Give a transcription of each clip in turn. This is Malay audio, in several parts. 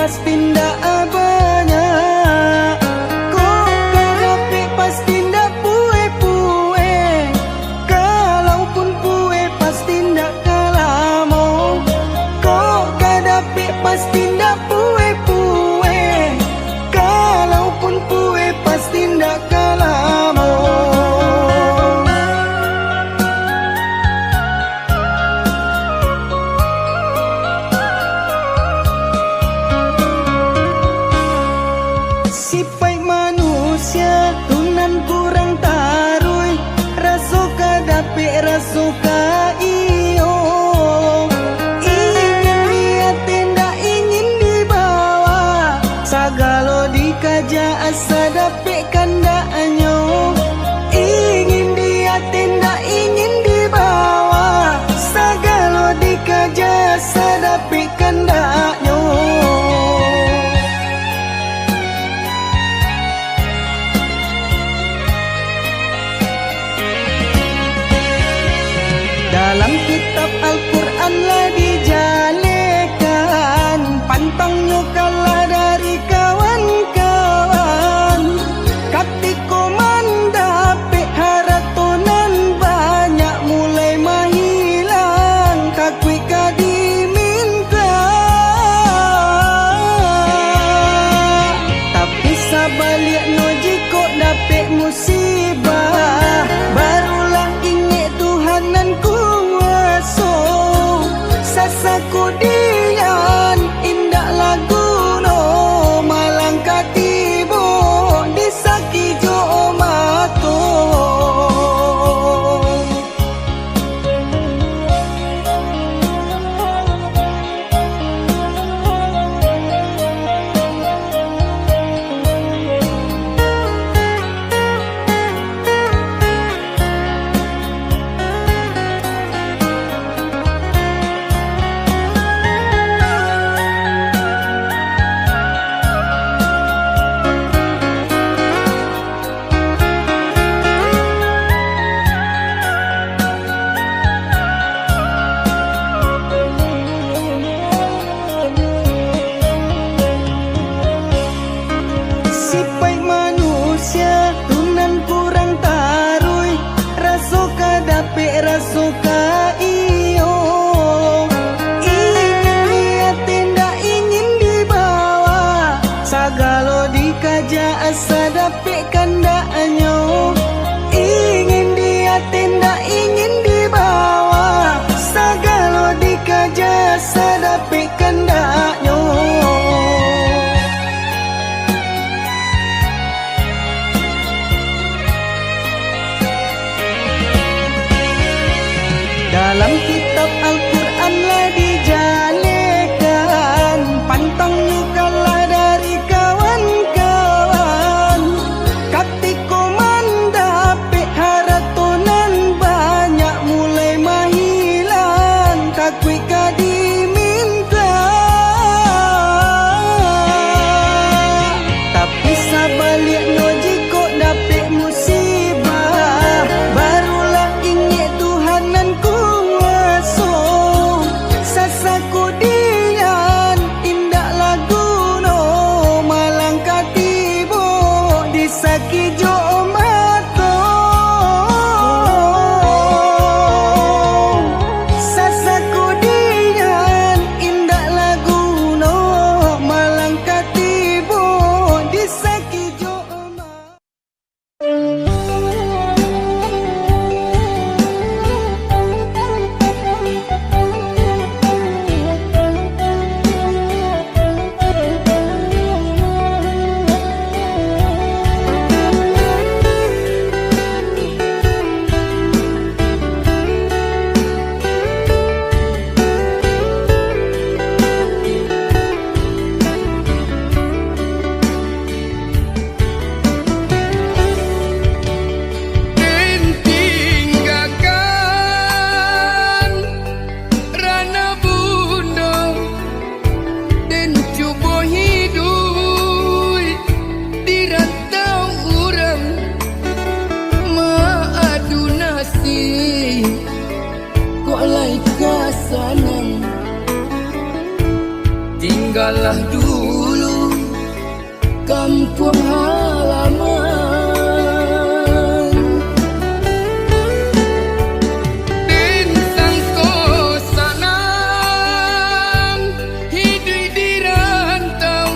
pasti ndak banyak. Kok kadapi pasti ndak pue-pue. Kalaupun pue pasti ndak kalamo. Kok kadapi pasti ndak pue-pue. Kalaupun pue pasti ndak kalamo. Sipai manusia tunan kurang tarui, rasuka dapi rasuka iyo. Ingin lihat tidak ingin dibawa, sagalo dikaja asa dapi kandaanyo. Ingin dia tidak ingin dibawa, sagalo dikaja asa dapi kandaanyo. Dalam kitab Al-Quran lah dijalekan, pantangnya kalah dari kawan-kawan. Katiko mandape haratonan banyak mulai mahilang, kakui kadiminta. Tapi sabaliknya jiko dapet musibah, barulah ingat Tuhananku. Sasaku dian indah lagu no malang katibo disaki jo mato. Sipai manusia tunan kurang tarui, rasuka dapi rasuka iyo. Ingin lihat tidak ingin dibawa, sagalo dikaja asa dapi kandaanyo. Ingin dia tidak ingin dibawa, sagalo dikaja asa dapi kandaanyo. Dalam kitab Al-Quran lah dijalekan, pantangnya kalah dari kawan-kawan. Katiko mandape haratonan banyak mulai mahilang, kakui kadiminta. Tapi sabaliknya jiko dapet musibah, barulah ingat Tuhananku. Sasaku dian indah lagu no malang katibo disaki jo mato. Sasaku dian indah lagu no malang katibo disaki jo mato. tinggallah dulu kampung halaman. Den sangko sanang hidup di rantau,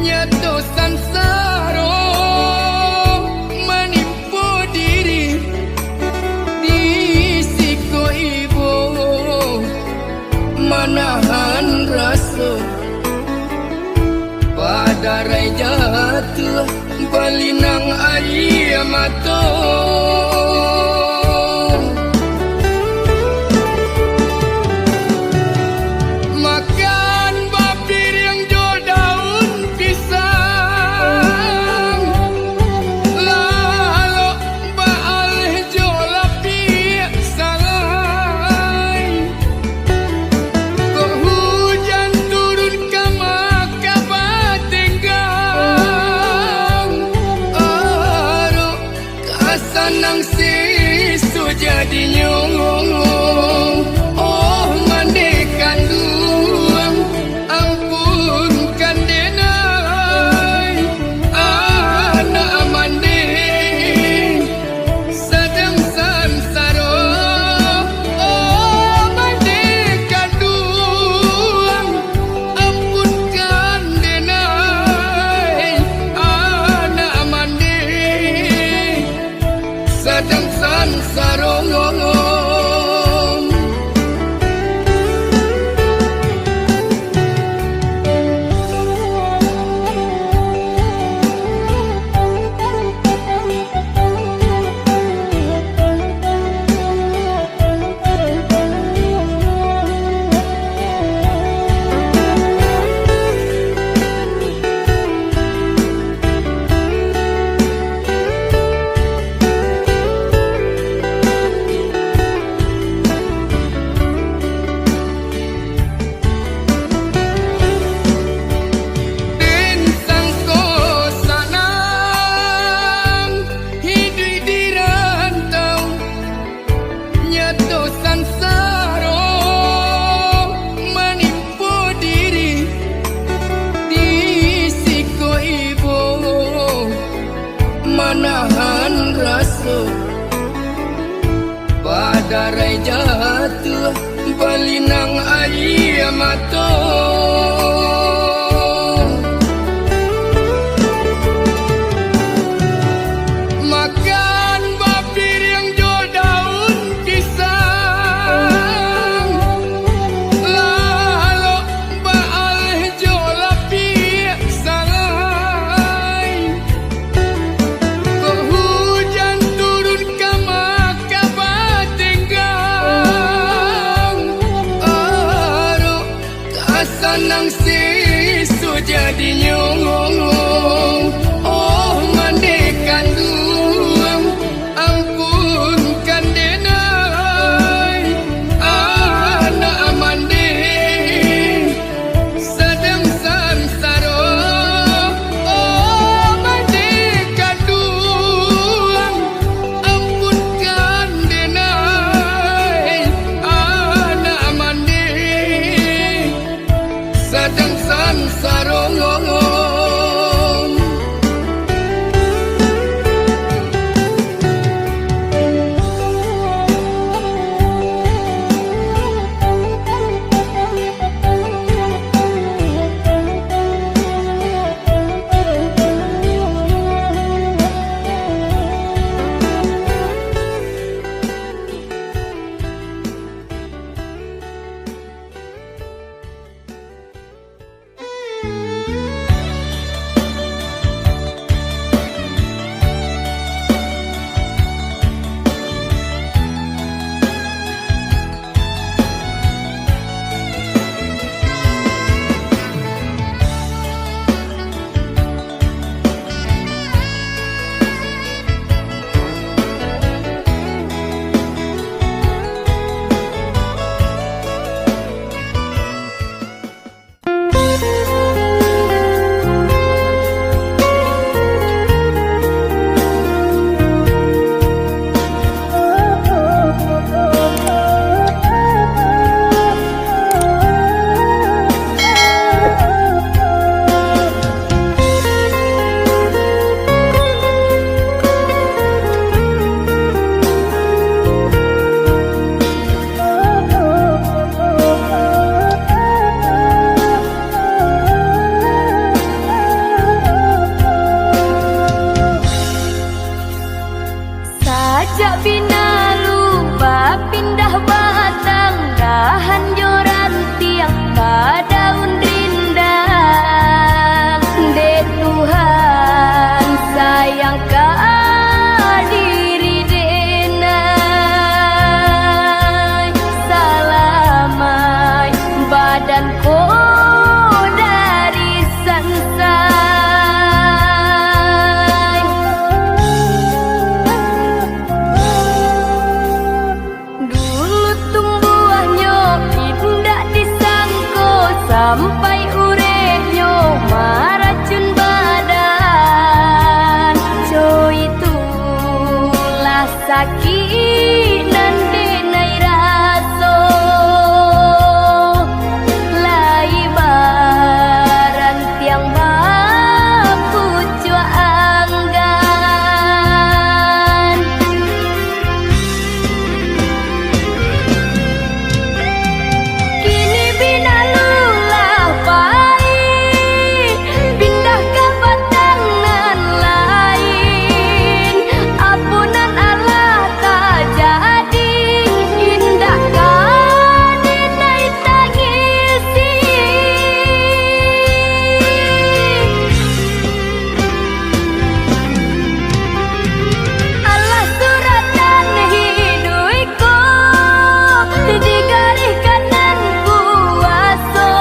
nyato sansaro menipu diri di siko ibu, manahan rasa pada rai jatuh balinang air mata. Makan bapir yang jo daun pisang, lalu baal jo lapi salai. Kok hujan turun ke maka batenggang, aro kasanang sisu jadi nyong. Oh mandekan duang, ampunkan denai, anak mande sedang sansaro. Oh mandekan duang, ampunkan denai, anak mande sedang sansaro. Den sangko sanang hidup di rantau, nyato sansaro menipu diri di siko ibu, manahan rasa pada rai jatuh balinang air mata. Makan bapir yang jo daun pisang, lalu baal jo lapi salai. Kok hujan turun ke maka batenggang, aro kasanang sisu jadi nyong. Oh mandekan duang, ampunkan denai, anak mande sedang sansaro. Oh mandekan duang, ampunkan denai, anak mande sedang sansaro. maracun badan. Jo itulah sakit nan denai raso. Lai baran tiang bapu jua anggan. Kini bina lulah pai, pindah ke batangan lain. Ampunan Allah tak jadi, indahkan dinai tangisi. Allah suratan hiduiku, digaris kanan kuaso.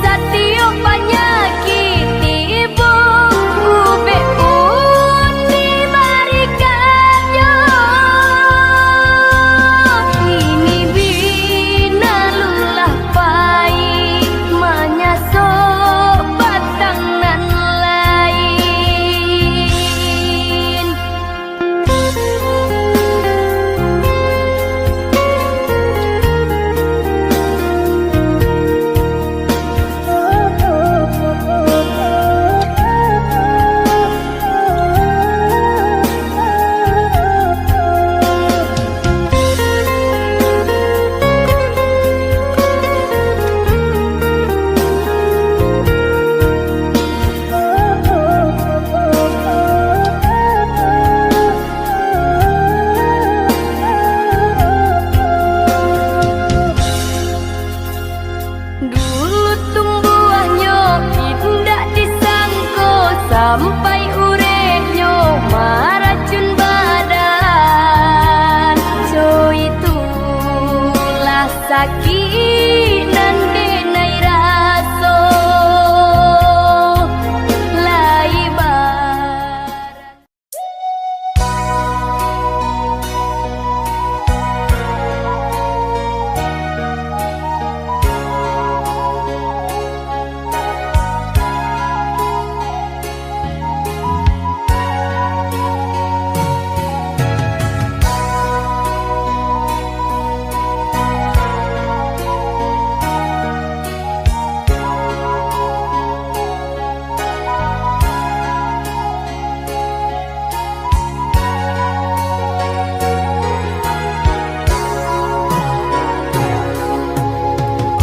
Satiap penyakit tibu, ube pun diberikannya. Ini bina lulah pai, menyasok batangan lain. Dulu tumbuhnya indah disangko, sampai urepnya maracun badan. Jo itulah sakit nan denai raso. Lai baran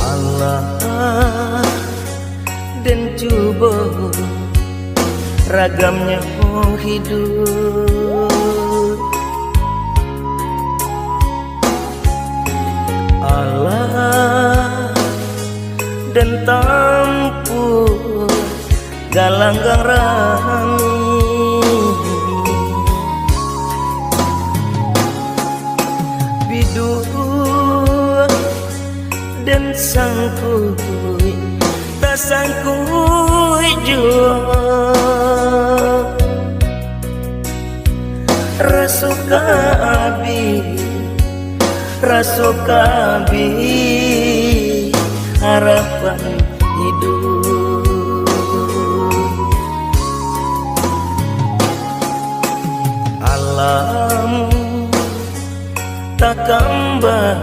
Allah dan cuba ragamnya hidup. Allah dan tampur galanggang rami. Bidu dan sangkui tak sangkui jua. Rasuka abi harapan hidup. Alam tak kembang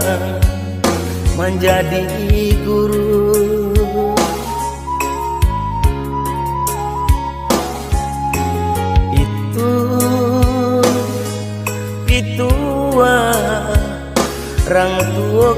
menjadi guru. Itu pitua orang tua